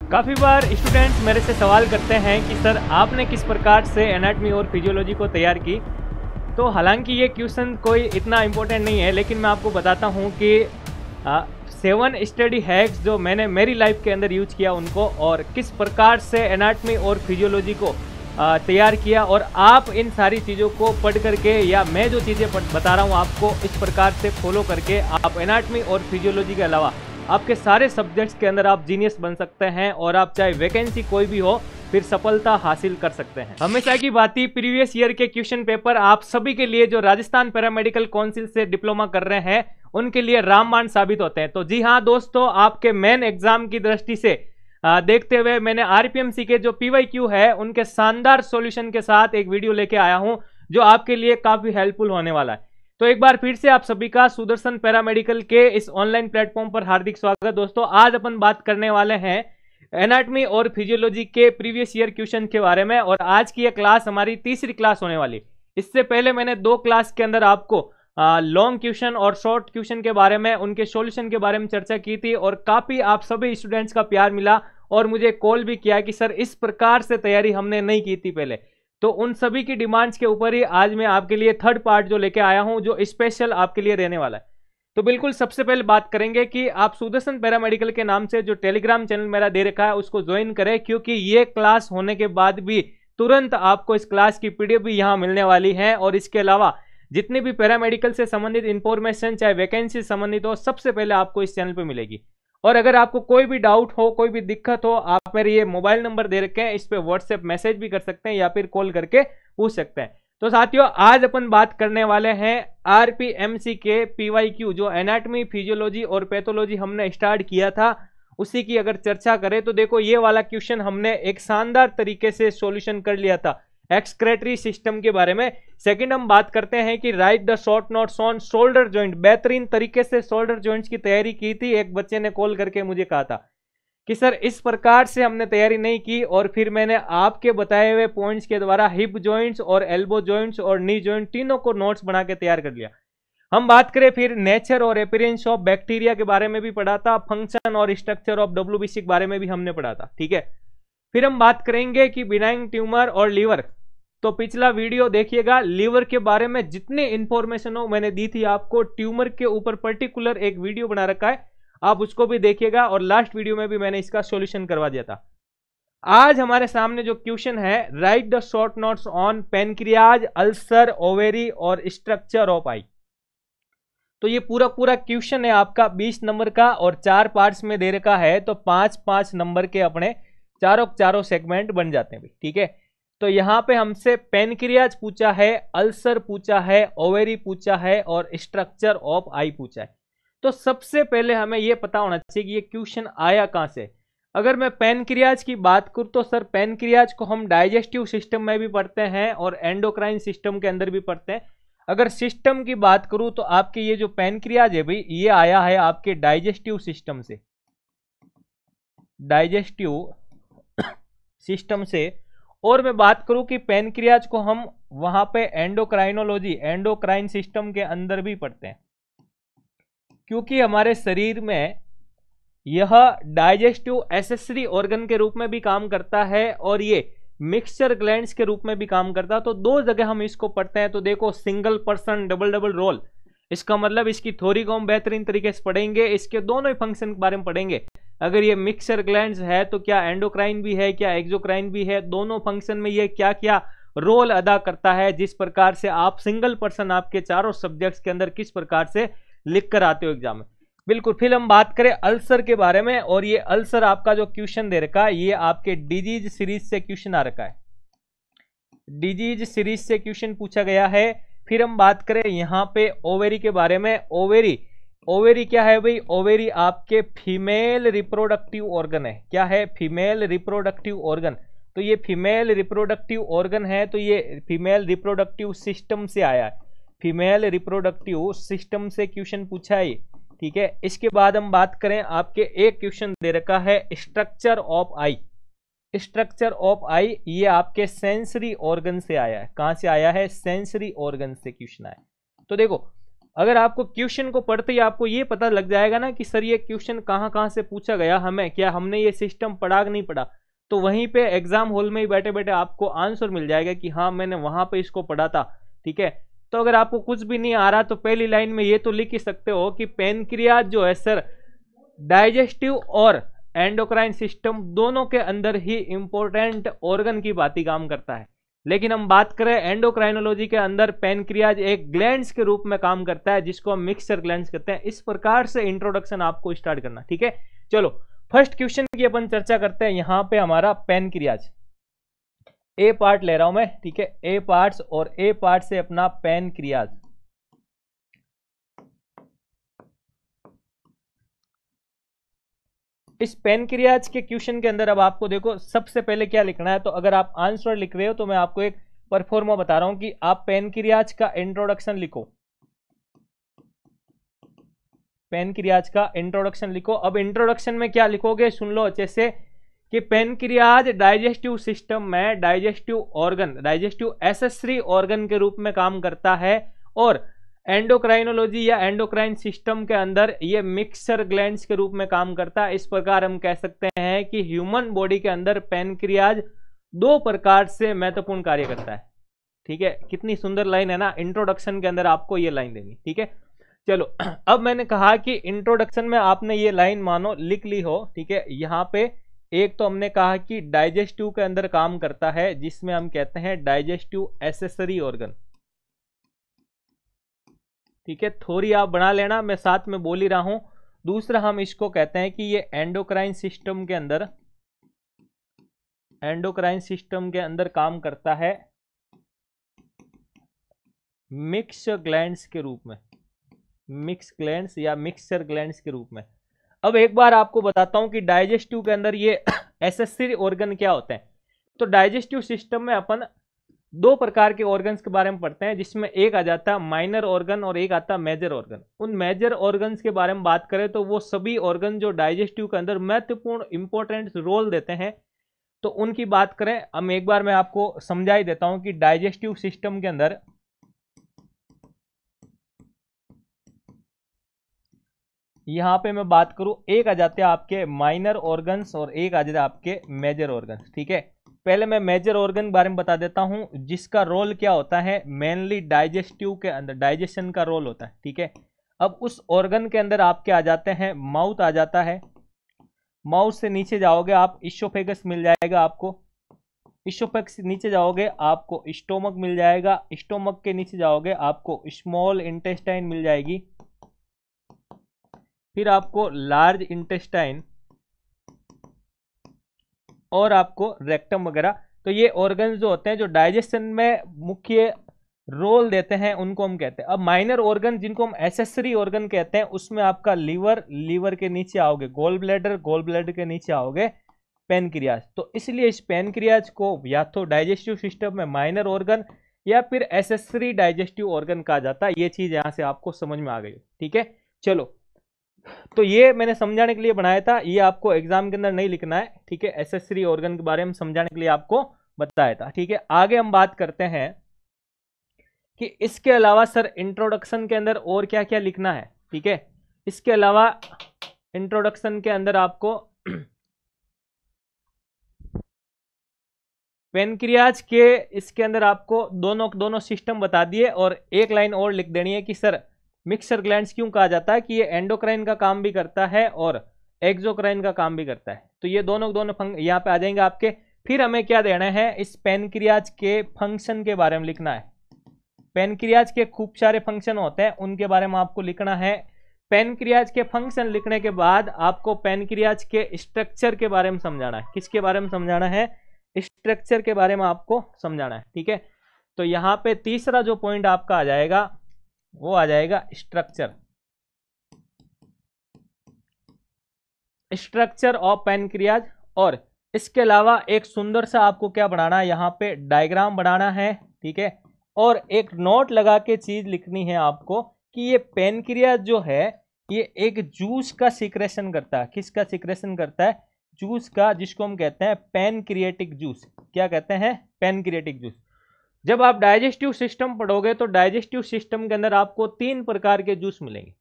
काफ़ी बार स्टूडेंट्स मेरे से सवाल करते हैं कि सर आपने किस प्रकार से एनाटॉमी और फिजियोलॉजी को तैयार की। तो हालांकि ये क्वेश्चन कोई इतना इम्पोर्टेंट नहीं है, लेकिन मैं आपको बताता हूँ कि 7 स्टडी हैक्स जो मैंने मेरी लाइफ के अंदर यूज किया उनको, और किस प्रकार से एनाटॉमी और फिजियोलॉजी को तैयार किया। और आप इन सारी चीज़ों को पढ़ करके या मैं जो चीज़ें बता रहा हूँ आपको इस प्रकार से फॉलो करके आप एनाटॉमी और फिजियोलॉजी के अलावा आपके सारे सब्जेक्ट्स के अंदर आप जीनियस बन सकते हैं, और आप चाहे वैकेंसी कोई भी हो फिर सफलता हासिल कर सकते हैं। हमेशा की बात ही, प्रीवियस ईयर के क्वेश्चन पेपर आप सभी के लिए जो राजस्थान पैरामेडिकल काउंसिल से डिप्लोमा कर रहे हैं उनके लिए रामबाण साबित होते हैं। तो जी हाँ दोस्तों, आपके मेन एग्जाम की दृष्टि से देखते हुए मैंने आरपीएमसी के जो पीवाईक्यू है उनके शानदार सॉल्यूशन के साथ एक वीडियो लेके आया हूं जो आपके लिए काफी हेल्पफुल होने वाला है। तो एक बार फिर से आप सभी का सुदर्शन पैरामेडिकल के इस ऑनलाइन प्लेटफॉर्म पर हार्दिक स्वागत। दोस्तों आज अपन बात करने वाले हैं एनाटॉमी और फिजियोलॉजी के प्रीवियस ईयर क्वेश्चन के बारे में, और आज की यह क्लास हमारी तीसरी क्लास होने वाली। इससे पहले मैंने 2 क्लास के अंदर आपको लॉन्ग क्वेश्चन और शॉर्ट क्वेश्चन के बारे में, उनके सॉल्यूशन के बारे में चर्चा की थी, और काफी आप सभी स्टूडेंट्स का प्यार मिला और मुझे कॉल भी किया कि सर इस प्रकार से तैयारी हमने नहीं की थी पहले। तो उन सभी की डिमांड्स के ऊपर ही आज मैं आपके लिए थर्ड पार्ट जो लेके आया हूं, जो स्पेशल आपके लिए रहने वाला है। तो बिल्कुल सबसे पहले बात करेंगे कि आप सुदर्शन पैरामेडिकल के नाम से जो टेलीग्राम चैनल मेरा दे रखा है उसको ज्वाइन करें, क्योंकि ये क्लास होने के बाद भी तुरंत आपको इस क्लास की पीडीएफ भी यहाँ मिलने वाली है। और इसके अलावा जितनी भी पैरामेडिकल से संबंधित इंफॉर्मेशन चाहे वैकेंसी से संबंधित हो, सबसे पहले आपको इस चैनल पर मिलेगी। और अगर आपको कोई भी डाउट हो, कोई भी दिक्कत हो, आप मेरे ये मोबाइल नंबर दे रखे हैं, इस पे व्हाट्सएप मैसेज भी कर सकते हैं या फिर कॉल करके पूछ सकते हैं। तो साथियों आज अपन बात करने वाले हैं आरपीएमसी के पीवाईक्यू, जो एनाटॉमी फिजियोलॉजी और पैथोलॉजी हमने स्टार्ट किया था उसी की अगर चर्चा करें तो देखो ये वाला क्वेश्चन हमने एक शानदार तरीके से सॉल्यूशन कर लिया था एक्सक्रेटरी सिस्टम के बारे में। सेकंड हम बात करते हैं कि right the short notes on shoulder joint, बेहतरीन तरीके से शोल्डर जॉइंट्स की तैयारी की थी। एक बच्चे ने कॉल करके मुझे कहा था कि सर इस प्रकार से हमने तैयारी नहीं की, और फिर मैंने आपके बताए हुए पॉइंट्स के द्वारा हिप जॉइंट्स और एल्बो जॉइंट्स और नी जॉइंट तीनों को नोट्स बना के तैयार कर लिया। हम बात करें फिर नेचर और अपीयरेंस ऑफ बैक्टीरिया के बारे में भी पढ़ा था, फंक्शन और स्ट्रक्चर ऑफ डब्ल्यूबीसी के बारे में भी हमने पढ़ा था, ठीक है। फिर हम बात करेंगे कि बिनाइन ट्यूमर और लीवर, तो पिछला वीडियो देखिएगा, लीवर के बारे में जितने इंफॉर्मेशन हो मैंने दी थी आपको। ट्यूमर के ऊपर पर्टिकुलर एक वीडियो बना रखा है, आप उसको भी देखिएगा, और लास्ट वीडियो में भी मैंने इसका सॉल्यूशन करवा दिया था। आज हमारे सामने जो क्वेश्चन है, right the short notes on pancreas, ulcer, ovary और स्ट्रक्चर ऑफ आई। तो ये पूरा क्वेश्चन है आपका 20 नंबर का, और 4 पार्ट्स में दे रखा है, तो 5-5 नंबर के अपने चारों सेगमेंट बन जाते हैं, ठीक है। तो यहां पे हमसे पैनक्रियाज पूछा है, अल्सर पूछा है, ओवेरी पूछा है और स्ट्रक्चर ऑफ आई पूछा है। तो सबसे पहले हमें यह पता होना चाहिए कि ये क्वेश्चन आया कहां से। अगर मैं पैनक्रियाज की बात करूं तो सर पैनक्रियाज को हम डाइजेस्टिव सिस्टम में भी पढ़ते हैं और एंडोक्राइन सिस्टम के अंदर भी पढ़ते हैं। अगर सिस्टम की बात करूं तो आपके ये जो पैनक्रियाज है भाई, ये आया है आपके डाइजेस्टिव सिस्टम से, डाइजेस्टिव सिस्टम से। और मैं बात करूं कि पैनक्रियाज को हम वहां पे एंडोक्राइनोलॉजी, एंडोक्राइन सिस्टम के अंदर भी पढ़ते हैं, क्योंकि हमारे शरीर में यह डाइजेस्टिव एसेसरी ऑर्गन के रूप में भी काम करता है और ये मिक्सचर ग्लैंड्स के रूप में भी काम करता है। तो 2 जगह हम इसको पढ़ते हैं। तो देखो सिंगल पर्सन डबल रोल, इसका मतलब इसकी थ्योरी को हम बेहतरीन तरीके से पढ़ेंगे, इसके दोनों ही फंक्शन के बारे में पढ़ेंगे। अगर ये मिक्सचर ग्लैंड्स है तो क्या एंडोक्राइन भी है, क्या एक्सोक्राइन भी है, दोनों फंक्शन में ये क्या क्या रोल अदा करता है, जिस प्रकार से आप सिंगल पर्सन आपके चारों सब्जेक्ट्स के अंदर किस प्रकार से लिख कर आते हो एग्जाम में। बिल्कुल। फिर हम बात करें अल्सर के बारे में, और ये अल्सर आपका जो क्वेश्चन दे रखा है ये आपके डिजीज सीरीज से क्वेश्चन आ रखा है, डिजीज सीरीज से क्वेश्चन पूछा गया है। फिर हम बात करें यहाँ पे ओवेरी के बारे में। ओवेरी क्या है भाई? ओवेरी आपके फीमेल रिप्रोडक्टिव ऑर्गन है। क्या है? Female reproductive organ. तो ये फीमेल रिप्रोडक्टिव ऑर्गन है, तो ये फीमेल रिप्रोडक्टिव सिस्टम से आया है, फीमेल रिप्रोडक्टिव सिस्टम से क्वेश्चन पूछा है, ठीक है। इसके बाद हम बात करें, आपके एक क्वेश्चन दे रखा है structure of eye. Structure of eye ये आपके सेंसरी ऑर्गन से आया है। कहां से आया है? सेंसरी ऑर्गन से क्वेश्चन आया। तो देखो अगर आपको क्वेश्चन को पढ़ते ही आपको ये पता लग जाएगा ना कि सर ये क्वेश्चन कहाँ कहाँ से पूछा गया, हमें क्या हमने ये सिस्टम पढ़ा कि नहीं पढ़ा, तो वहीं पे एग्जाम हॉल में ही बैठे बैठे आपको आंसर मिल जाएगा कि हाँ मैंने वहां पे इसको पढ़ा था। ठीक है, तो अगर आपको कुछ भी नहीं आ रहा तो पहली लाइन में ये तो लिख ही सकते हो कि पेनक्रियाज जो है सर डाइजेस्टिव और एंडोक्राइन सिस्टम दोनों के अंदर ही इंपॉर्टेंट ऑर्गन की भांति काम करता है। लेकिन हम बात करें एंडोक्राइनोलॉजी के अंदर पेनक्रियाज एक ग्लैंड्स के रूप में काम करता है जिसको हम मिक्सचर ग्लैंड्स कहते हैं। इस प्रकार से इंट्रोडक्शन आपको स्टार्ट करना। ठीक है, चलो फर्स्ट क्वेश्चन की अपन चर्चा करते हैं। यहां पे हमारा पेनक्रियाज ए पार्ट ले रहा हूं मैं। ठीक है, ए पार्ट्स और ए पार्ट से अपना पेनक्रियाज। इस पेनक्रियाज के क्वेश्चन के अंदर अब आपको देखो सबसे पहले क्या लिखना है। तो अगर आप आंसर लिख रहे हो तो मैं आपको एक परफॉर्मा बता रहा हूं कि आप पेनक्रियाज का इंट्रोडक्शन लिखो। पेनक्रियाज का इंट्रोडक्शन लिखो। अब इंट्रोडक्शन में क्या लिखोगे सुन लो अच्छे से कि पेनक्रियाज डाइजेस्टिव सिस्टम में digestive organ, digestive accessory organ के रूप में काम करता है और एंडोक्राइनोलॉजी या एंडोक्राइन सिस्टम के अंदर ये मिक्सचर ग्लैंड्स के रूप में काम करता है। इस प्रकार हम कह सकते हैं कि ह्यूमन बॉडी के अंदर पेनक्रियाज दो प्रकार से महत्वपूर्ण कार्य करता है। ठीक है, कितनी सुंदर लाइन है ना, इंट्रोडक्शन के अंदर आपको ये लाइन देनी। ठीक है, चलो अब मैंने कहा कि इंट्रोडक्शन में आपने ये लाइन मानो लिख ली हो। ठीक है, यहाँ पे एक तो हमने कहा कि डाइजेस्टिव के अंदर काम करता है जिसमें हम कहते हैं डाइजेस्टिव एसेसरी ऑर्गन। ठीक है, थोड़ी आप बना लेना, मैं साथ में बोल ही रहा हूं। दूसरा हम इसको कहते हैं कि ये एंडोक्राइन सिस्टम के अंदर, एंडोक्राइन सिस्टम के अंदर काम करता है मिक्स ग्लैंड्स के रूप में, मिक्स ग्लैंड्स या मिक्सचर ग्लैंड्स के रूप में। अब एक बार आपको बताता हूं कि डाइजेस्टिव के अंदर ये एसेसरी ऑर्गन क्या होते हैं। तो डाइजेस्टिव सिस्टम में अपन दो प्रकार के ऑर्गन्स के बारे में पढ़ते हैं जिसमें एक आ जाता है माइनर ऑर्गन और एक आता है मेजर ऑर्गन। उन मेजर ऑर्गन्स के बारे में बात करें तो वो सभी ऑर्गन जो डाइजेस्टिव के अंदर महत्वपूर्ण इंपॉर्टेंट रोल देते हैं, तो उनकी बात करें हम एक बार मैं आपको समझा ही देता हूं कि डाइजेस्टिव सिस्टम के अंदर यहां पे मैं बात करूं, एक आ जाते हैं आपके माइनर ऑर्गन्स और एक आ जाते हैं आपके मेजर ऑर्गन्स। ठीक है, पहले मैं मेजर ऑर्गन के बारे में बता देता हूं जिसका रोल क्या होता है, मेनली डाइजेस्टिव के अंदर डाइजेशन का रोल होता है। ठीक है, अब उस ऑर्गन के अंदर आपके आ जाते हैं माउथ आ जाता है, माउथ से नीचे जाओगे आप इशोफेगस मिल जाएगा आपको, इशोफेगस नीचे जाओगे आपको स्टोमक मिल जाएगा, स्टोमक के नीचे जाओगे आपको स्मॉल इंटेस्टाइन मिल जाएगी, फिर आपको लार्ज इंटेस्टाइन और आपको रेक्टम वगैरह। तो ये ऑर्गन्स जो होते हैं जो डाइजेशन में मुख्य रोल देते हैं उनको हम कहते हैं। अब माइनर ऑर्गन जिनको हम एसेसरी ऑर्गन कहते हैं उसमें आपका लीवर, लीवर के नीचे आओगे गोल ब्लैडर, गोल ब्लैडर के नीचे आओगे पेनक्रियाज। तो इसलिए इस पेनक्रियाज को या तो डाइजेस्टिव सिस्टम में माइनर ऑर्गन या फिर एसेसरी डाइजेस्टिव ऑर्गन कहा जाता है। ये चीज यहां से आपको समझ में आ गई। ठीक है, चलो तो ये मैंने समझाने के लिए बनाया था, ये आपको एग्जाम के अंदर नहीं लिखना है। ठीक है, एसेसरी ऑर्गन के बारे में समझाने के लिए आपको बताया था। ठीक है, आगे हम बात करते हैं कि इसके अलावा सर इंट्रोडक्शन के अंदर और क्या क्या लिखना है। ठीक है, इसके अलावा इंट्रोडक्शन के अंदर आपको पेनक्रियाज के इसके अंदर आपको दोनों सिस्टम बता दिए और एक लाइन और लिख देनी है कि सर मिक्सचर ग्लैंड्स क्यों कहा जाता है, कि ये एंडोक्राइन का काम भी करता है और एक्सोक्राइन का काम भी करता है। तो ये दोनों यहाँ पे आ जाएंगे आपके। फिर हमें क्या देना है, इस पेनक्रियाज के फंक्शन के बारे में लिखना है। पेनक्रियाज के खूब सारे फंक्शन होते हैं उनके बारे में आपको लिखना है। पेनक्रियाज के फंक्शन लिखने के बाद आपको पेनक्रियाज के स्ट्रक्चर के बारे में समझाना है। किसके बारे में समझाना है, स्ट्रक्चर के बारे में आपको समझाना है। ठीक है, तो यहाँ पे तीसरा जो पॉइंट आपका आ जाएगा वो आ जाएगा स्ट्रक्चर, स्ट्रक्चर ऑफ पेनक्रियाज। और इसके अलावा एक सुंदर सा आपको क्या बनाना है, यहाँ पे डायग्राम बनाना है। ठीक है, और एक नोट लगा के चीज लिखनी है आपको कि ये पेनक्रियाज जो है ये एक जूस का सिक्रेशन करता है। किसका सिक्रेशन करता है, जूस का, जिसको हम कहते हैं पेनक्रिएटिक जूस। क्या कहते हैं, पेनक्रिएटिक जूस। जब आप डाइजेस्टिव सिस्टम पढ़ोगे तो डाइजेस्टिव सिस्टम के अंदर आपको 3 प्रकार के जूस मिलेंगे।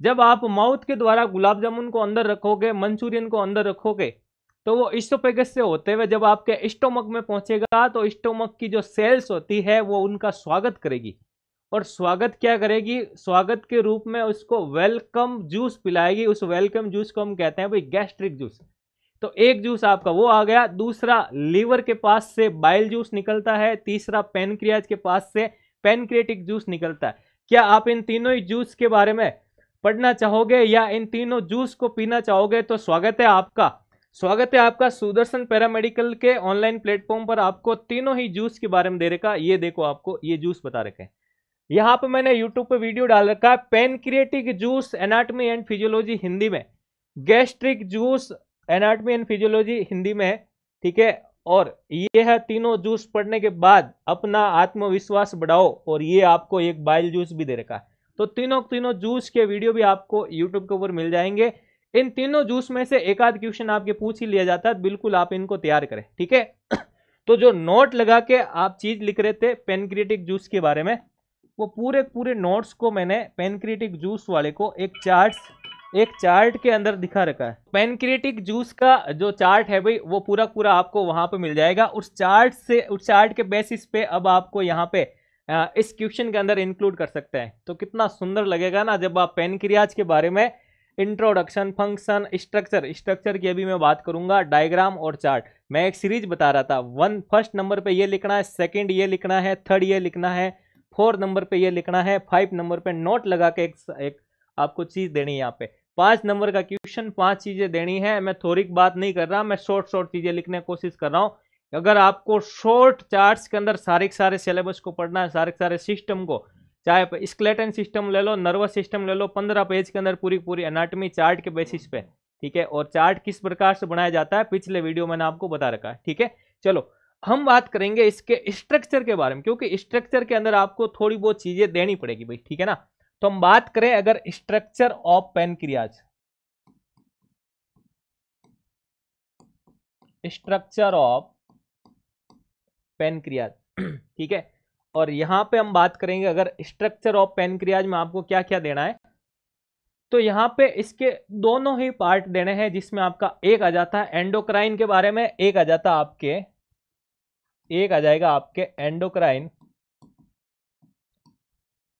जब आप माउथ के द्वारा गुलाब जामुन को अंदर रखोगे, मंचूरियन को अंदर रखोगे, तो वो इस्टोपेगस से होते हुए जब आपके स्टोमक में पहुंचेगा तो स्टोमक की जो सेल्स होती है वो उनका स्वागत करेगी। और स्वागत क्या करेगी? स्वागत के रूप में उसको वेलकम जूस पिलाएगी। उस वेलकम जूस को हम कहते हैं भाई गैस्ट्रिक जूस। तो एक जूस आपका वो आ गया। दूसरा, लीवर के पास से बाइल जूस निकलता है। तीसरा, पैनक्रियाज के पास से पैनक्रियाटिक जूस निकलता है। क्या आप इन तीनों ही जूस के बारे में पढ़ना चाहोगे या इन तीनों जूस को पीना चाहोगे? तो स्वागत है आपका सुदर्शन पैरामेडिकल के ऑनलाइन प्लेटफॉर्म पर आपको तीनों ही जूस के बारे में दे रखा। ये देखो, आपको ये जूस बता रखे हैं। यहाँ पे मैंने यूट्यूब पे वीडियो डाल रखा है, pancreatic juice anatomy and physiology Hindi में, gastric juice anatomy and physiology Hindi में, ठीक है। और ये है तीनों जूस पढ़ने के बाद अपना आत्मविश्वास बढ़ाओ। और ये आपको एक बाइल जूस भी दे रखा है। तो तीनों जूस के वीडियो भी आपको यूट्यूब के ऊपर मिल जाएंगे। इन तीनों जूस में से एक आध क्वेश्चन आपके पूछ ही लिया जाता है, बिल्कुल आप इनको तैयार करें, ठीक है। तो जो नोट लगा के आप चीज लिख रहे थे पैनक्रियाटिक जूस के बारे में, वो पूरे नोट्स को मैंने पैनक्रियाटिक जूस वाले को एक चार्ट के अंदर दिखा रखा है। पैनक्रियाटिक जूस का जो चार्ट है भाई, वो पूरा आपको वहां पे मिल जाएगा। उस चार्ट के बेसिस पे अब आपको यहाँ पे इस क्वेश्चन के अंदर इंक्लूड कर सकते हैं। तो कितना सुंदर लगेगा ना जब आप पैनक्रियाज के बारे में इंट्रोडक्शन, फंक्शन, स्ट्रक्चर की अभी मैं बात करूंगा, डायग्राम और चार्ट। मैं एक सीरीज बता रहा था, फर्स्ट नंबर पे ये लिखना है, सेकंड ये लिखना है, थर्ड ये लिखना है, 4 नंबर पे ये लिखना है, 5 नंबर पे नोट लगा के एक आपको चीज देनी है। यहाँ पे 5 नंबर का क्वेश्चन, 5 चीजें देनी है। मैं थोड़ी बात नहीं कर रहा, मैं शॉर्ट चीजें लिखने की कोशिश कर रहा हूँ। अगर आपको शॉर्ट चार्ट्स के अंदर सारे सिलेबस को पढ़ना है, सारे सिस्टम को, चाहे स्केलेटन सिस्टम ले लो, नर्वस सिस्टम ले लो, 15 पेज के अंदर पूरी एनाटॉमी चार्ट के बेसिस पे, ठीक है। और चार्ट किस प्रकार से बनाया जाता है पिछले वीडियो मैंने आपको बता रखा है, ठीक है। चलो हम बात करेंगे इसके स्ट्रक्चर के बारे में, क्योंकि स्ट्रक्चर के अंदर आपको थोड़ी बहुत चीजें देनी पड़ेगी भाई, ठीक है ना। तो हम बात करें अगर structure of pancreas, structure of pancreas, ठीक है। और यहां पे हम बात करेंगे अगर स्ट्रक्चर ऑफ पैनक्रियाज में आपको क्या क्या देना है। तो यहां पे इसके दोनों ही पार्ट देने हैं, जिसमें आपका एक आ जाता है एंडोक्राइन के बारे में, एक आ जाएगा आपके एंडोक्राइन,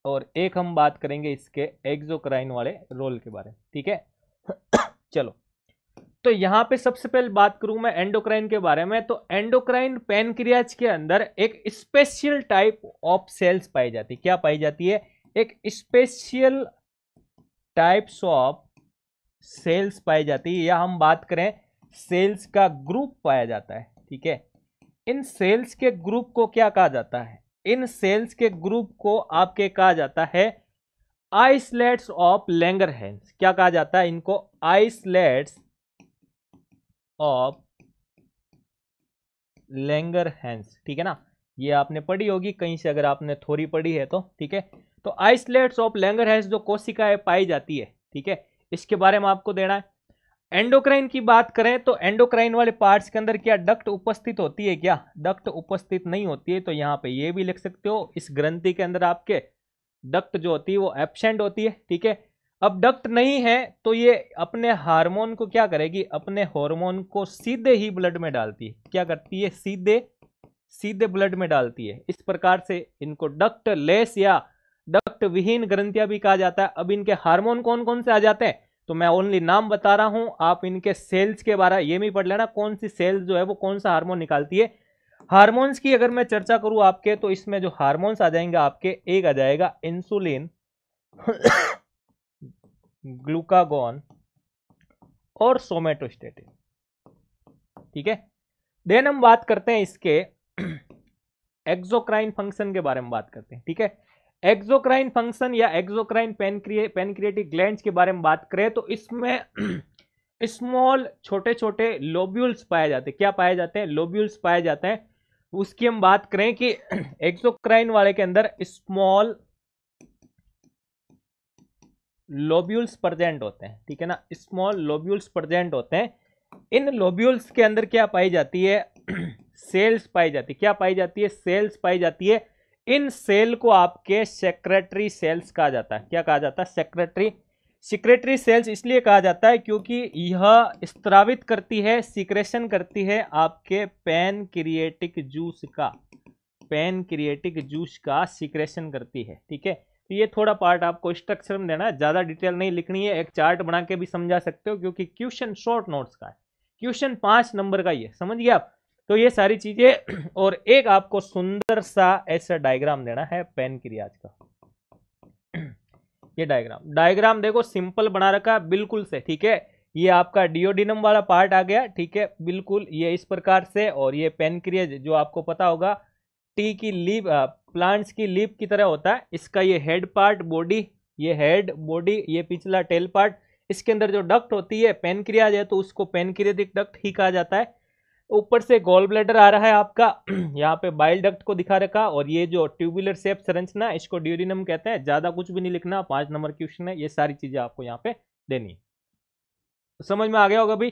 और एक हम बात करेंगे इसके एक्सोक्राइन वाले रोल के बारे में, ठीक है। चलो, तो यहां पे सबसे पहले बात करूं मैं एंडोक्राइन के बारे में। तो एंडोक्राइन पैनक्रियाज के अंदर एक स्पेशल टाइप ऑफ सेल्स पाई जाती है। क्या पाई जाती है? एक स्पेशल टाइप्स ऑफ सेल्स पाई जाती है, या हम बात करें सेल्स का ग्रुप पाया जाता है, ठीक है। इन सेल्स के ग्रुप को क्या कहा जाता है? इन सेल्स के ग्रुप को आपके कहा जाता है आइसलेट्स ऑफ लैंगरहैंस। क्या कहा जाता है इनको? आइसलेट्स ऑफ लैंगरहैंस, ठीक है ना। ये आपने पढ़ी होगी कहीं से, अगर आपने थोड़ी पढ़ी है तो, ठीक है। तो आइसलेट्स ऑफ लैंगरहैंस जो कोशिकाएं पाई जाती है, ठीक है, इसके बारे में आपको देना है। एंडोक्राइन की बात करें तो एंडोक्राइन वाले पार्ट्स के अंदर क्या डक्ट उपस्थित होती है? क्या डक्ट उपस्थित नहीं होती है? तो यहां पे ये भी लिख सकते हो, इस ग्रंथि के अंदर आपके डक्ट जो होती है वो एब्सेंट होती है, ठीक है। अब डक्ट नहीं है तो ये अपने हार्मोन को क्या करेगी? अपने हार्मोन को सीधे ही ब्लड में डालती है। क्या करती है? सीधे ब्लड में डालती है। इस प्रकार से इनको डक्ट लेस या डक्ट विहीन ग्रंथियां भी कहा जाता है। अब इनके हार्मोन कौन कौन से आ जाते हैं, तो मैं ओनली नाम बता रहा हूं, आप इनके सेल्स के बारे ये भी पढ़ लेना, कौन सी सेल्स जो है वो कौन सा हार्मोन निकालती है। हार्मोन्स की अगर मैं चर्चा करूं आपके, तो इसमें जो हार्मोन्स आ जाएंगे आपके, एक आ जाएगा इंसुलिन, ग्लूकागॉन और सोमेटोस्टेटिन, ठीक है। देन हम बात करते हैं इसके एक्सोक्राइन फंक्शन के बारे में बात करते हैं, ठीक है। एक्सोक्राइन फंक्शन या एक्सोक्राइन पैनक्रियाटिक ग्लैंड्स के बारे में बात करें तो इसमें स्मॉल छोटे लोब्यूल्स पाए जाते हैं। क्या पाए जाते हैं? लोब्यूल्स पाए जाते हैं। उसकी हम बात करें कि एक्सोक्राइन वाले के अंदर स्मॉल लोब्यूल्स प्रेजेंट होते हैं, ठीक है ना। स्मॉल लोब्यूल्स प्रेजेंट होते हैं। इन लोब्यूल्स के अंदर क्या पाई जाती है? सेल्स पाई जाती है। क्या पाई जाती है? सेल्स पाई जाती है। इन सेल को आपके सेक्रेटरी सेल्स कहा जाता है। क्या कहा जाता है? सेक्रेटरी सेल्स इसलिए कहा जाता है क्योंकि यह स्त्रावित करती है, सिक्रेशन करती है आपके पैनक्रिएटिक जूस का सिक्रेशन करती है। ठीक है, तो ये थोड़ा पार्ट आपको स्ट्रक्चर में देना है, ज्यादा डिटेल नहीं लिखनी है, एक चार्ट बना के भी समझा सकते हो क्योंकि क्वेश्चन शॉर्ट नोट्स का है, क्वेश्चन 5 नंबर का ही है, समझ गए आप। तो ये सारी चीजें और एक आपको सुंदर सा ऐसा डायग्राम देना है पैनक्रियाज का। ये डायग्राम देखो सिंपल बना रखा है बिल्कुल से। ठीक है, ये आपका डियोडिनम वाला पार्ट आ गया। ठीक है, बिल्कुल ये इस प्रकार से, और ये पैनक्रियाज जो आपको पता होगा टी की लीफ, प्लांट्स की लीफ की तरह होता है। इसका ये हेड पार्ट, बॉडी, ये हेड बॉडी, ये पिछला टेल पार्ट, इसके अंदर जो डक्ट होती है पैनक्रियाज है तो उसको पैनक्रियाटिक डक्ट ही कहा जाता है। ऊपर से गॉल ब्लैडर आ रहा है आपका, यहाँ पे बाइल डक्ट को दिखा रखा, और ये जो ट्यूबुलर शेप संरचना इसको ड्यूडिनम कहते हैं। ज्यादा कुछ भी नहीं लिखना, 5 नंबर क्वेश्चन है, ये सारी चीजें आपको यहाँ पे देनी है। तो समझ में आ गया होगा भाई।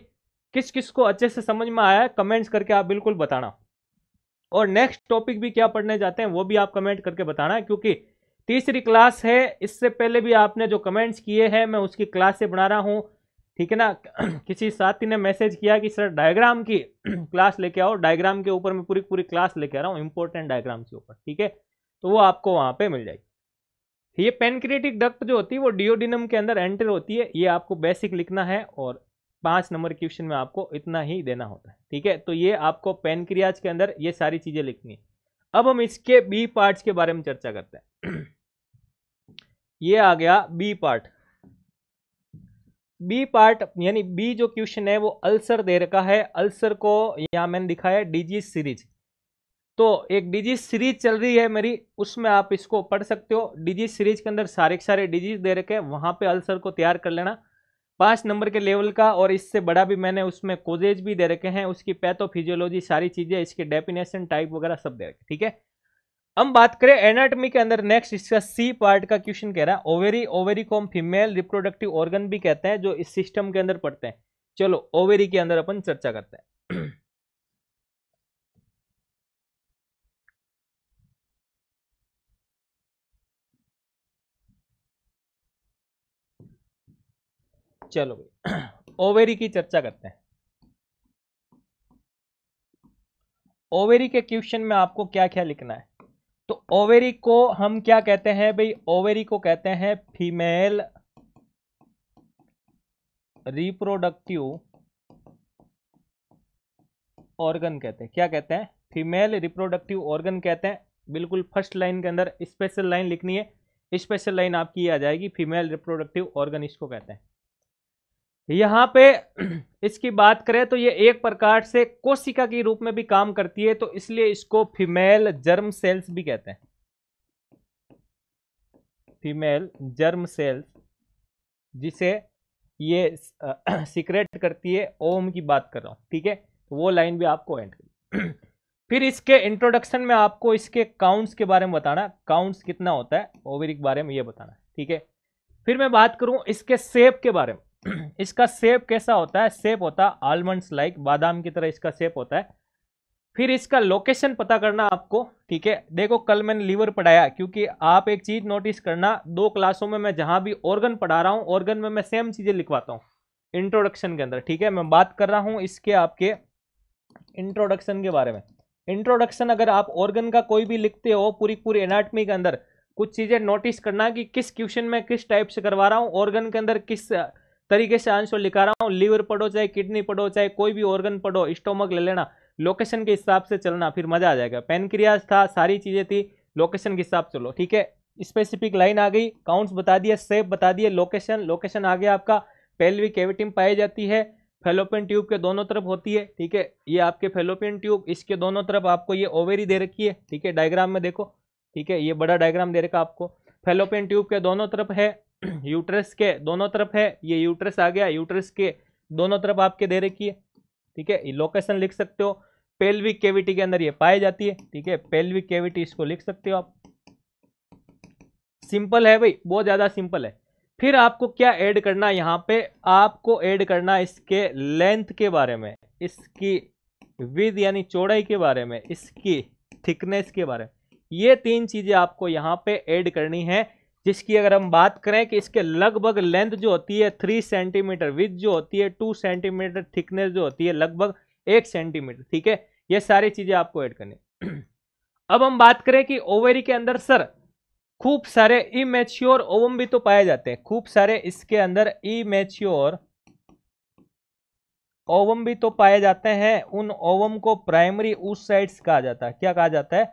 किस किस को अच्छे से समझ में आया है कमेंट्स करके आप बिल्कुल बताना, और नेक्स्ट टॉपिक भी क्या पढ़ने जाते हैं वो भी आप कमेंट करके बताना है, क्योंकि तीसरी क्लास है। इससे पहले भी आपने जो कमेंट्स किए हैं मैं उसकी क्लास से बना रहा हूँ। ठीक है ना, किसी साथी ने मैसेज किया कि सर डायग्राम की क्लास लेके आओ, डायग्राम के ऊपर मैं पूरी पूरी क्लास लेके आ रहा हूँ, इंपॉर्टेंट डायग्राम के ऊपर। ठीक है, तो वो आपको वहां पे मिल जाएगी। ये पैनक्रिएटिक डक्ट जो होती है वो डियोडिनम के अंदर एंटर होती है, ये आपको बेसिक लिखना है, और 5 नंबर क्वेश्चन में आपको इतना ही देना होता है। ठीक है, तो ये आपको पैनक्रियाज के अंदर ये सारी चीजें लिखनी है। अब हम इसके बी पार्ट्स के बारे में चर्चा करते हैं। ये आ गया बी पार्ट। बी पार्ट यानी बी जो क्वेश्चन है वो अल्सर दे रखा है। अल्सर को यहां मैंने दिखाया डिजीज सीरीज, तो एक डिजीज सीरीज चल रही है मेरी, उसमें आप इसको पढ़ सकते हो। डिजीज सीरीज के अंदर सारे डिजीज दे रखे हैं, वहां पे अल्सर को तैयार कर लेना 5 नंबर के लेवल का, और इससे बड़ा भी मैंने उसमें कोजेज भी दे रखे हैं, उसकी पैथोफिजियोलॉजी सारी चीजें, इसके डेफिनेशन टाइप वगैरह सब दे रखे। ठीक है, हम बात करें एनाटॉमी के अंदर नेक्स्ट, इसका सी पार्ट का क्वेश्चन कह रहा है ओवेरी। ओवेरी को हम फीमेल रिप्रोडक्टिव ऑर्गन भी कहते हैं, जो इस सिस्टम के अंदर पड़ते हैं। चलो ओवेरी के अंदर अपन चर्चा करते हैं। चलो भाई ओवेरी की चर्चा करते हैं। ओवेरी के क्वेश्चन में आपको क्या क्या लिखना है? तो ओवेरी को हम क्या कहते हैं भाई? ओवेरी को कहते हैं फीमेल रिप्रोडक्टिव ऑर्गन कहते हैं। क्या कहते हैं? फीमेल रिप्रोडक्टिव ऑर्गन कहते हैं। बिल्कुल फर्स्ट लाइन के अंदर स्पेशल लाइन लिखनी है, स्पेशल लाइन आपकी आ जाएगी, फीमेल रिप्रोडक्टिव ऑर्गन इसको कहते हैं। यहां पे इसकी बात करें तो ये एक प्रकार से कोशिका के रूप में भी काम करती है, तो इसलिए इसको फीमेल जर्म सेल्स भी कहते हैं। फीमेल जर्म सेल्स, जिसे ये सीक्रेट करती है, ओम की बात कर रहा हूं। ठीक है, तो वो लाइन भी आपको एंड करिए। फिर इसके इंट्रोडक्शन में आपको इसके काउंट्स के बारे में बताना, काउंट्स कितना होता है ओवेरी के बारे में ये बताना। ठीक है, फिर मैं बात करूं इसके शेप के बारे में। इसका शेप कैसा होता है? शेप होता है आलमंड्स लाइक, बादाम की तरह इसका शेप होता है। फिर इसका लोकेशन पता करना आपको। ठीक है, देखो कल मैंने लीवर पढ़ाया, क्योंकि आप एक चीज नोटिस करना, 2 क्लासों में मैं जहां भी ऑर्गन पढ़ा रहा हूं, ऑर्गन में मैं सेम चीजें लिखवाता हूं इंट्रोडक्शन के अंदर। ठीक है, मैं बात कर रहा हूं इसके आपके इंट्रोडक्शन के बारे में। इंट्रोडक्शन अगर आप ऑर्गन का कोई भी लिखते हो पूरी एनाटॉमी के अंदर, कुछ चीजें नोटिस करना कि किस क्वेश्चन में किस टाइप से करवा रहा हूं, ऑर्गन के अंदर किस तरीके से आंसर लिखा रहा हूं। लीवर पढ़ो चाहे किडनी पढ़ो, चाहे कोई भी ऑर्गन पढ़ो, स्टोमक ले लेना, लोकेशन के हिसाब से चलना, फिर मजा आ जाएगा। पैनक्रियाज था, सारी चीजें थी, लोकेशन के हिसाब से चलो। ठीक है, स्पेसिफिक लाइन आ गई, काउंट्स बता दिए, शेप बता दिए, लोकेशन आ गया आपका। पेल्विक कैविटी में पाई जाती है, फेलोपियन ट्यूब के दोनों तरफ होती है। ठीक है, ये आपके फेलोपियन ट्यूब, इसके दोनों तरफ आपको ये ओवेरी दे रखी है। ठीक है, डायग्राम में देखो। ठीक है, ये बड़ा डायग्राम दे रखा आपको, फेलोपियन ट्यूब के दोनों तरफ है, यूट्रस के दोनों तरफ है, ये यूट्रस आ गया, यूट्रस के दोनों तरफ आपके दे रखी है। ठीक है, लोकेशन लिख सकते हो। पेल्विक कैविटी के अंदर ये पाई जाती है। ठीक है, पेल्विक कैविटी इसको लिख सकते हो आप। सिंपल है भाई, बहुत ज्यादा सिंपल है। फिर आपको क्या ऐड करना, यहाँ पे आपको ऐड करना इसके लेंथ के बारे में, इसकी विड्थ यानी चौड़ाई के बारे में, इसकी थिकनेस के बारे में, ये 3 चीजें आपको यहाँ पे ऐड करनी है। जिसकी अगर हम बात करें कि इसके लगभग लेंथ जो होती है 3 सेंटीमीटर, विड्थ जो होती है 2 सेंटीमीटर, थिकनेस जो होती है लगभग 1 सेंटीमीटर। ठीक है, ये सारी चीजें आपको ऐड करनी। अब हम बात करें कि ओवेरी के अंदर सर खूब सारे इमेच्योर ओवम भी तो पाए जाते हैं, खूब सारे इसके अंदर इमेच्योर ओवम भी तो पाए जाते हैं। उन ओवम को प्राइमरी oocytes कहा जाता है। क्या कहा जाता है?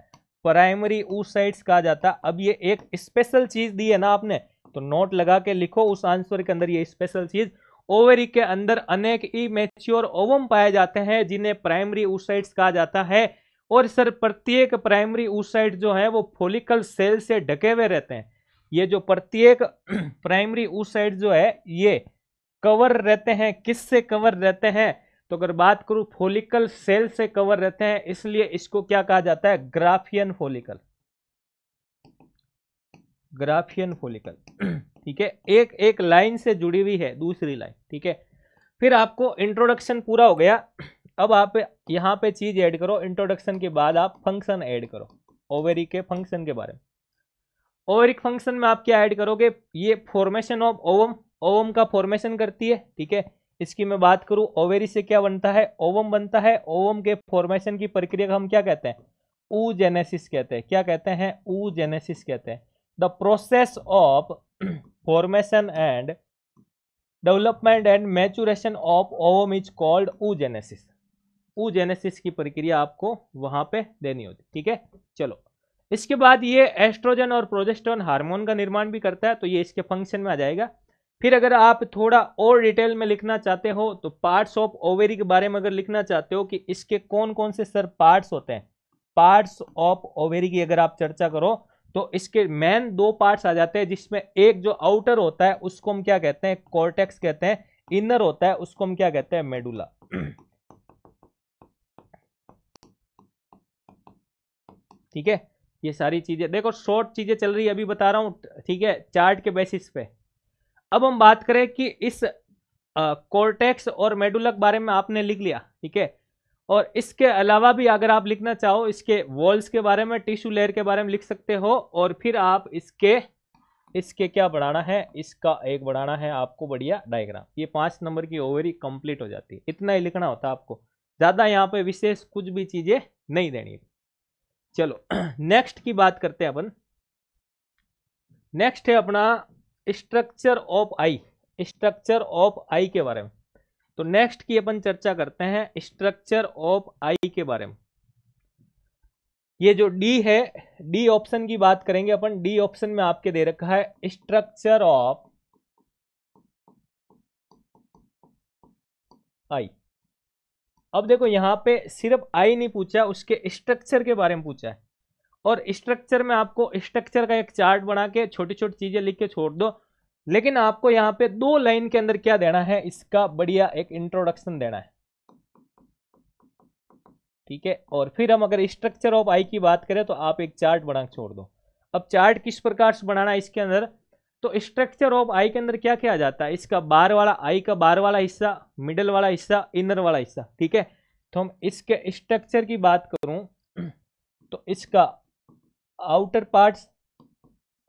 प्राइमरी oocytes कहा जाता है। अब ये एक स्पेशल चीज दी है ना आपने, तो नोट लगा के लिखो उस आंसर के अंदर ये स्पेशल चीज। ओवरी के अंदर अनेक इमेच्योर ओवम पाए जाते हैं जिन्हें प्राइमरी oocytes कहा जाता है। और सर प्रत्येक प्राइमरी oocyte जो है वो फॉलिकल सेल से ढके हुए रहते हैं। ये जो प्रत्येक प्राइमरी oocyte जो है ये कवर रहते हैं, किससे कवर रहते हैं? तो अगर बात करूं फॉलिकल सेल से कवर रहते हैं, इसलिए इसको क्या कहा जाता है? Graafian follicle. Graafian follicle. ठीक है, एक एक लाइन से जुड़ी हुई है दूसरी लाइन। ठीक है, फिर आपको इंट्रोडक्शन पूरा हो गया। अब आप यहां पे चीज ऐड करो, इंट्रोडक्शन के बाद आप फंक्शन ऐड करो ओवेरी के फंक्शन के बारे में। ओवेरिक फंक्शन में आप क्या ऐड करोगे? ये फॉर्मेशन ऑफ ओवम, ओवम का फॉर्मेशन करती है। ठीक है, इसकी मैं बात करूं ओवेरी से क्या बनता है? ओवम बनता है। ओवम के फॉर्मेशन की प्रक्रिया का हम क्या कहते हैं? oogenesis कहते हैं। क्या कहते हैं? oogenesis कहते हैं। The process of formation and development and maturation of ovum is called oogenesis। oogenesis की प्रक्रिया आपको वहां पे देनी होती। ठीक है, चलो इसके बाद ये एस्ट्रोजन और प्रोजेस्टेरोन हार्मोन का निर्माण भी करता है, तो ये इसके फंक्शन में आ जाएगा। फिर अगर आप थोड़ा और डिटेल में लिखना चाहते हो तो पार्ट्स ऑफ ओवेरी के बारे में अगर लिखना चाहते हो कि इसके कौन कौन से सर पार्ट्स होते हैं, पार्ट्स ऑफ ओवेरी की अगर आप चर्चा करो तो इसके मेन 2 पार्ट्स आ जाते हैं, जिसमें एक जो आउटर होता है उसको हम क्या कहते हैं? कॉर्टेक्स कहते हैं। इनर होता है उसको हम क्या कहते हैं? मेडुला। ठीक है, ये सारी चीजें देखो शॉर्ट चीजें चल रही है अभी बता रहा हूं। ठीक है, चार्ट के बेसिस पे। अब हम बात करें कि इस कॉर्टेक्स और मेडुला के बारे में आपने लिख लिया। ठीक है, और इसके अलावा भी अगर आप लिखना चाहो इसके वॉल्स के बारे में, टिश्यू लेयर के बारे में लिख सकते हो। और फिर आप इसके क्या बढ़ाना है? इसका एक बढ़ाना है आपको बढ़िया डायग्राम। ये 5 नंबर की ओवेरी कंप्लीट हो जाती है। इतना ही लिखना होता है आपको, ज्यादा यहाँ पे विशेष कुछ भी चीजें नहीं देनी। चलो नेक्स्ट की बात करते हैं अपन। नेक्स्ट है अपना structure of eye, structure of eye के बारे में। तो नेक्स्ट की अपन चर्चा करते हैं स्ट्रक्चर ऑफ आई के बारे में। ये जो डी है, डी ऑप्शन की बात करेंगे अपन। डी ऑप्शन में आपके दे रखा है स्ट्रक्चर ऑफ आई। अब देखो यहां पे सिर्फ आई नहीं पूछा, उसके स्ट्रक्चर के बारे में पूछा है। और स्ट्रक्चर में आपको स्ट्रक्चर का एक चार्ट बना के छोटी छोटी चीजें लिख के छोड़ दो, लेकिन आपको यहाँ पे 2 लाइन के अंदर क्या देना है? इसका बढ़िया एक इंट्रोडक्शन देना है। ठीक है, और फिर हम अगर स्ट्रक्चर ऑफ आई की बात करें तो आप एक चार्ट बना के छोड़ दो। अब चार्ट किस प्रकार से बनाना है इसके अंदर? तो स्ट्रक्चर ऑफ आई के अंदर क्या क्या आ जाता है? इसका बार वाला, आई का बार वाला हिस्सा, मिडल वाला हिस्सा, इनर वाला हिस्सा। ठीक है, तो हम इसके स्ट्रक्चर की बात करूं तो इसका आउटर पार्ट्स,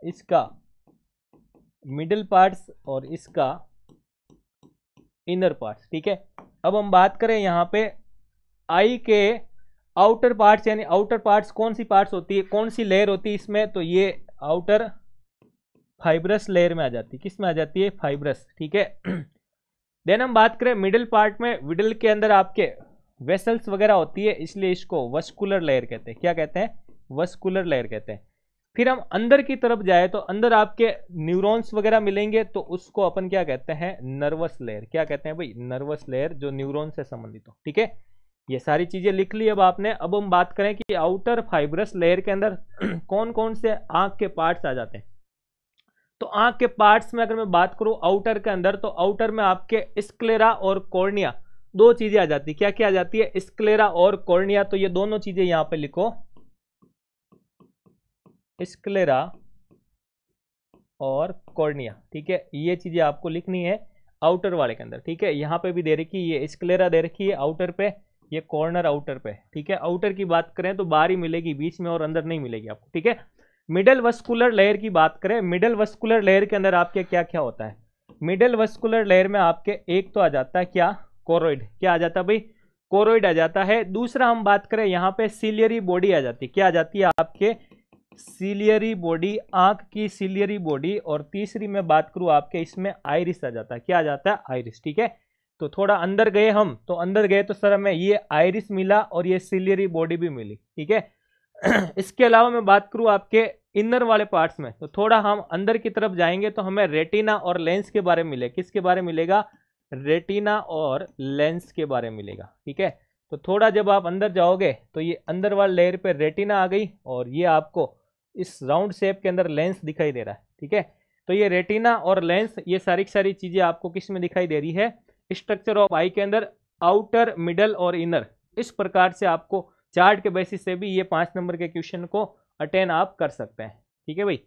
इसका मिडिल पार्ट्स और इसका इनर पार्ट्स। ठीक है, अब हम बात करें यहां पे आई के आउटर पार्ट्स, यानी आउटर पार्ट्स कौन सी पार्ट्स होती है, कौन सी लेयर होती है इसमें? तो ये आउटर फाइब्रस लेयर में आ जाती है। किस में आ जाती है? फाइब्रस। ठीक है, देन हम बात करें मिडिल पार्ट में, मिडिल के अंदर आपके वेसल्स वगैरह होती है, इसलिए इसको वस्कुलर लेयर कहते हैं। क्या कहते हैं? वस्कुलर लेयर कहते हैं। फिर हम अंदर की तरफ जाए तो अंदर आपके न्यूरॉन्स वगैरह मिलेंगे, तो उसको अपन क्या कहते हैं? Nervous layer. क्या कहते हैं भाई? नर्वस लेयर, जो न्यूरॉन से संबंधित हो। ठीक है, ये सारी चीजें लिख ली अब आपने। अब हम बात करें कि आउटर फाइब्रस लेयर के अंदर कौन कौन से आंख के पार्ट्स आ जाते हैं। तो आंख के पार्ट्स में अगर मैं बात करूं आउटर के अंदर, तो आउटर में आपके स्क्लेरा और कॉर्निया 2 चीजें आ जाती है। क्या क्या आ जाती है? स्क्लेरा और कॉर्निया। तो ये दोनों चीजें यहां पे लिखो, स्क्लेरा और कॉर्निया। ठीक है, ये चीजें आपको लिखनी है आउटर वाले के अंदर। ठीक है, यहां पे भी दे रखी है, ये स्क्लेरा दे रखी है आउटर पे, ये कॉर्नर आउटर पे, ठीक है। आउटर की बात करें तो बाहर ही मिलेगी, बीच में और अंदर नहीं मिलेगी आपको, ठीक है। मिडल वस्कुलर लेयर की बात करें, मिडल वस्कुलर लेयर के अंदर आपके क्या क्या होता है? मिडल वस्कुलर लेयर में आपके एक तो आ जाता है क्या, कोरोइड। क्या आ जाता है भाई? कोरोइड आ जाता है। दूसरा हम बात करें यहाँ पे सिलियरी बॉडी आ जाती है। क्या आ जाती है आपके? सिलियरी बॉडी, आंख की सिलियरी बॉडी। और तीसरी मैं बात करूं आपके इसमें आइरिस आ जाता है। क्या आ जाता है? आइरिस, ठीक है। तो थोड़ा अंदर गए हम, तो अंदर गए तो सर हमें ये आइरिस मिला और ये सिलियरी बॉडी भी मिली, ठीक है। इसके अलावा मैं बात करूं आपके इनर वाले पार्ट्स में, तो थोड़ा हम अंदर की तरफ जाएंगे तो हमें रेटिना और लेंस के बारे में मिले। किसके बारे में मिलेगा? रेटिना और लेंस के बारे में मिलेगा, ठीक है। तो थोड़ा जब आप अंदर जाओगे तो ये अंदर वाले लेयर पे रेटिना आ गई और ये आपको इस राउंड शेप के अंदर लेंस दिखाई दे रहा है, ठीक है। तो ये रेटिना और लेंस, ये सारी चीजें आपको किस में दिखाई दे रही है? स्ट्रक्चर ऑफ आई के अंदर, आउटर, मिडल और इनर। इस प्रकार से आपको चार्ट के बेसिस से भी ये 5 नंबर के क्वेश्चन को अटेंड आप कर सकते हैं, ठीक है भाई।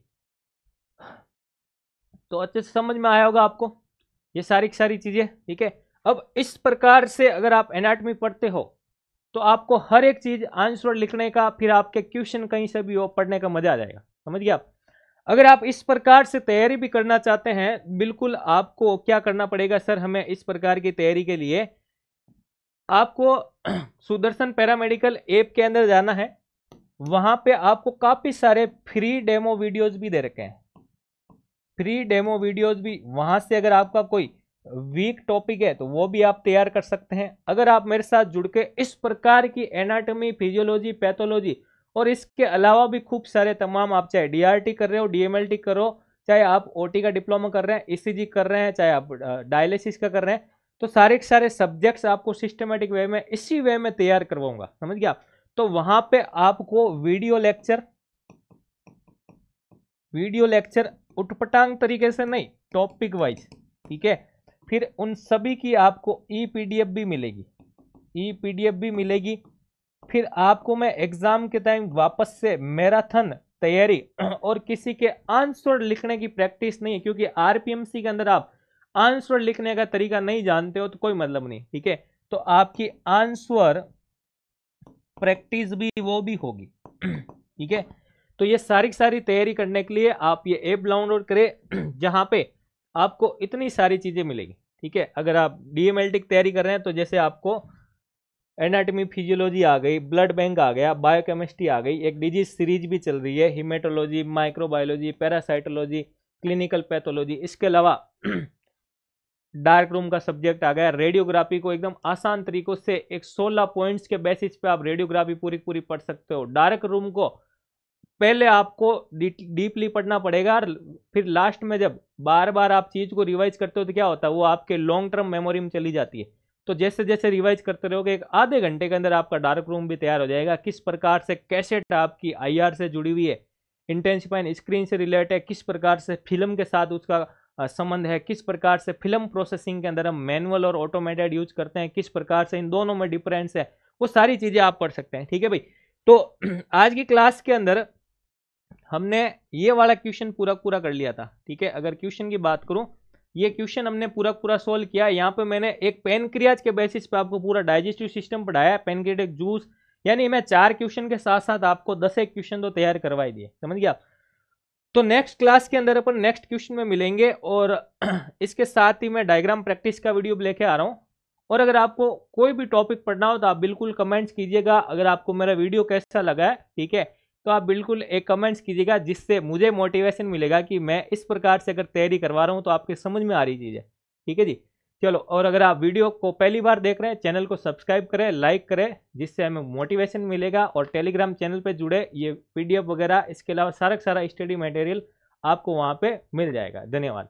तो अच्छे से समझ में आया होगा आपको ये सारी चीजें, ठीक है। अब इस प्रकार से अगर आप एनाटॉमी पढ़ते हो तो आपको हर एक चीज आंसर लिखने का, फिर आपके क्वेश्चन कहीं से भी हो पढ़ने का मजा आ जाएगा, समझ गए आप। अगर आप इस प्रकार से तैयारी भी करना चाहते हैं, बिल्कुल आपको क्या करना पड़ेगा सर, हमें इस प्रकार की तैयारी के लिए आपको सुदर्शन पैरामेडिकल ऐप के अंदर जाना है। वहां पे आपको काफी सारे फ्री डेमो वीडियोस भी दे रखे हैं, फ्री डेमो वीडियोस भी। वहां से अगर आपका कोई वीक टॉपिक है तो वो भी आप तैयार कर सकते हैं। अगर आप मेरे साथ जुड़ के इस प्रकार की एनाटॉमी, फिजियोलॉजी, पैथोलॉजी और इसके अलावा भी खूब सारे तमाम, आप चाहे डीआरटी कर रहे हो, डीएमएलटी करो, चाहे आप ओटी का डिप्लोमा कर रहे हैं, ईसीजी कर रहे हैं, चाहे आप डायलिसिस का कर रहे हैं, तो सारे के सारे सब्जेक्ट्स आपको सिस्टमेटिक वे में, इसी वे में तैयार करवाऊंगा, समझ गया। तो वहां पे आपको वीडियो लेक्चर उटपटांग तरीके से नहीं, टॉपिक वाइज, ठीक है। फिर उन सभी की आपको ई पीडीएफ भी मिलेगी। फिर आपको मैं एग्जाम के टाइम वापस से मैराथन तैयारी और किसी के आंसर लिखने की प्रैक्टिस नहीं है, क्योंकि आरपीएमसी के अंदर आप आंसर लिखने का तरीका नहीं जानते हो तो कोई मतलब नहीं, ठीक है। तो आपकी आंसर प्रैक्टिस भी वो भी होगी, ठीक है। तो ये सारी तैयारी करने के लिए आप ये ऐप डाउनलोड करें, जहां पे आपको इतनी सारी चीजें मिलेगी, ठीक है। अगर आप डीएमएलटी की तैयारी कर रहे हैं तो जैसे आपको एनाटॉमी, फिजियोलॉजी आ गई, ब्लड बैंक आ गया, बायोकेमिस्ट्री आ गई, एक डिजीज सीरीज भी चल रही है, haematology, microbiology, parasitology, clinical pathology. इसके अलावा डार्क रूम का सब्जेक्ट आ गया। रेडियोग्राफी को एकदम आसान तरीकों से एक 16 पॉइंट्स के बेसिस पे आप रेडियोग्राफी पूरी पढ़ सकते हो। डार्क रूम को पहले आपको डीपली पढ़ना पड़ेगा, और फिर लास्ट में जब बार बार आप चीज को रिवाइज करते हो तो क्या होता है, वो आपके लॉन्ग टर्म मेमोरी में चली जाती है। तो जैसे जैसे रिवाइज करते रहोगे, एक आधे घंटे के अंदर आपका डार्क रूम भी तैयार हो जाएगा। किस प्रकार से कैसेट आपकी आईआर से जुड़ी हुई है, इंटेंसिफाइंग स्क्रीन से रिलेटेड है, किस प्रकार से फिल्म के साथ उसका संबंध है, किस प्रकार से फिल्म प्रोसेसिंग के अंदर हम मैनुअल और ऑटोमेटेड यूज करते हैं, किस प्रकार से इन दोनों में डिफरेंस है, वो सारी चीजें आप पढ़ सकते हैं, ठीक है भाई। तो आज की क्लास के अंदर हमने ये वाला क्वेश्चन पूरा कर लिया था, ठीक है। अगर क्वेश्चन की बात करूं, ये क्वेश्चन हमने पूरा सॉल्व किया। यहाँ पे मैंने एक पेनक्रियाज के बेसिस पे आपको पूरा डाइजेस्टिव सिस्टम पढ़ाया, पेनक्रियाटिक जूस, यानी मैं 4 क्वेश्चन के साथ साथ आपको 10 एक क्वेश्चन तो तैयार करवाई दिए, समझ गया। तो नेक्स्ट क्लास के अंदर अपन नेक्स्ट क्वेश्चन में मिलेंगे, और इसके साथ ही मैं डायग्राम प्रैक्टिस का वीडियो लेके आ रहा हूँ। और अगर आपको कोई भी टॉपिक पढ़ना हो तो आप बिल्कुल कमेंट्स कीजिएगा। अगर आपको मेरा वीडियो कैसा लगा है, ठीक है, तो आप बिल्कुल एक कमेंट्स कीजिएगा, जिससे मुझे मोटिवेशन मिलेगा कि मैं इस प्रकार से अगर तैयारी करवा रहा हूँ तो आपके समझ में आ रही चीज़ है, ठीक है जी। चलो, और अगर आप वीडियो को पहली बार देख रहे हैं, चैनल को सब्सक्राइब करें, लाइक करें, जिससे हमें मोटिवेशन मिलेगा। और टेलीग्राम चैनल पे जुड़े, ये पीडीएफ वगैरह, इसके अलावा सारा स्टडी मटेरियल आपको वहाँ पे मिल जाएगा। धन्यवाद।